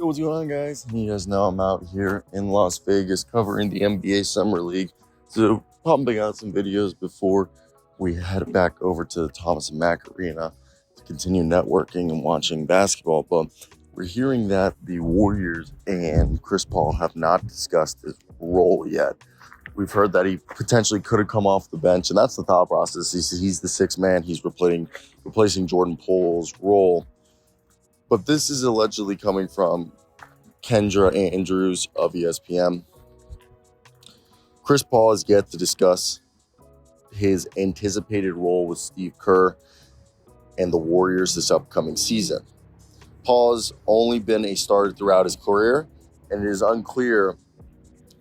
Yo, what's going on, guys? You guys know I'm out here in Las Vegas covering the NBA Summer League. So, pumping out some videos before we head back over to the Thomas and Mack Arena to continue networking and watching basketball. But we're hearing that the Warriors and Chris Paul have not discussed his role yet. We've heard that he potentially could have come off the bench, and that's the thought process. He's the sixth man. He's replacing Jordan Poole's role. But this is allegedly coming from Kendra Andrews of ESPN. Chris Paul has yet to discuss his anticipated role with Steve Kerr and the Warriors this upcoming season. Paul's only been a starter throughout his career, and it is unclear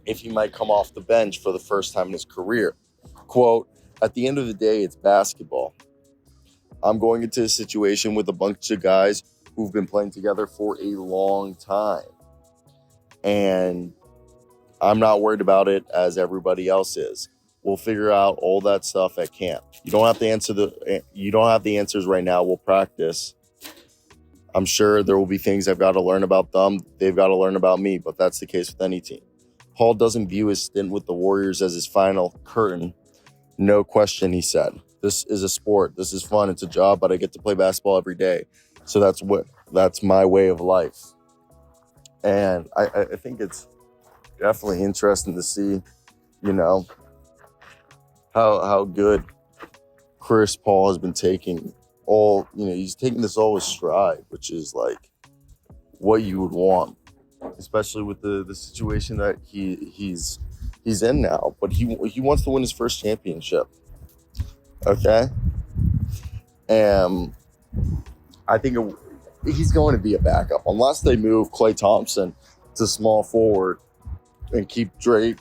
if he might come off the bench for the first time in his career. Quote, "At the end of the day, it's basketball. I'm going into a situation with a bunch of guys who've been playing together for a long time. And I'm not worried about it as everybody else is. We'll figure out all that stuff at camp. You don't have the answers right now. We'll practice. I'm sure there will be things I've got to learn about them. They've got to learn about me, but that's the case with any team." Paul doesn't view his stint with the Warriors as his final curtain. "No question," he said. "This is a sport. This is fun. It's a job, but I get to play basketball every day. So that's my way of life." And I think it's definitely interesting to see, how good Chris Paul has been taking he's taking this all with stride, which is like what you would want, especially with the situation that he's in now. But he wants to win his first championship. Okay? And I think he's going to be a backup unless they move Klay Thompson to small forward and keep Drake,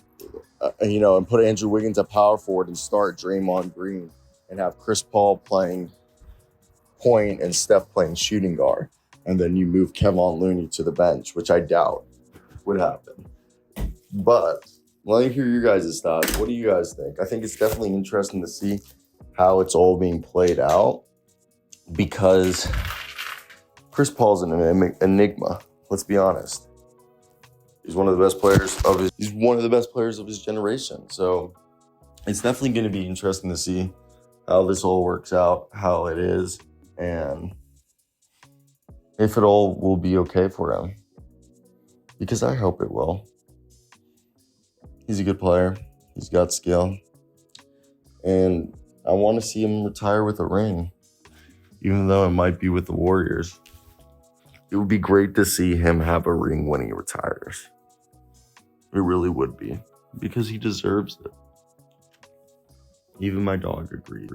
and put Andrew Wiggins at power forward and start Draymond Green and have Chris Paul playing point and Steph playing shooting guard. And then you move Kevin Looney to the bench, which I doubt would happen. But let me hear your guys' thoughts. What do you guys think? I think it's definitely interesting to see how it's all being played out, because Chris Paul's an enigma. Let's be honest. He's one of the best players of his generation. So it's definitely going to be interesting to see how this all works out, how it is, and if it all will be okay for him. Because I hope it will. He's a good player. He's got skill. And I want to see him retire with a ring, even though it might be with the Warriors. It would be great to see him have a ring when he retires. It really would be, because he deserves it. Even my dog agreed.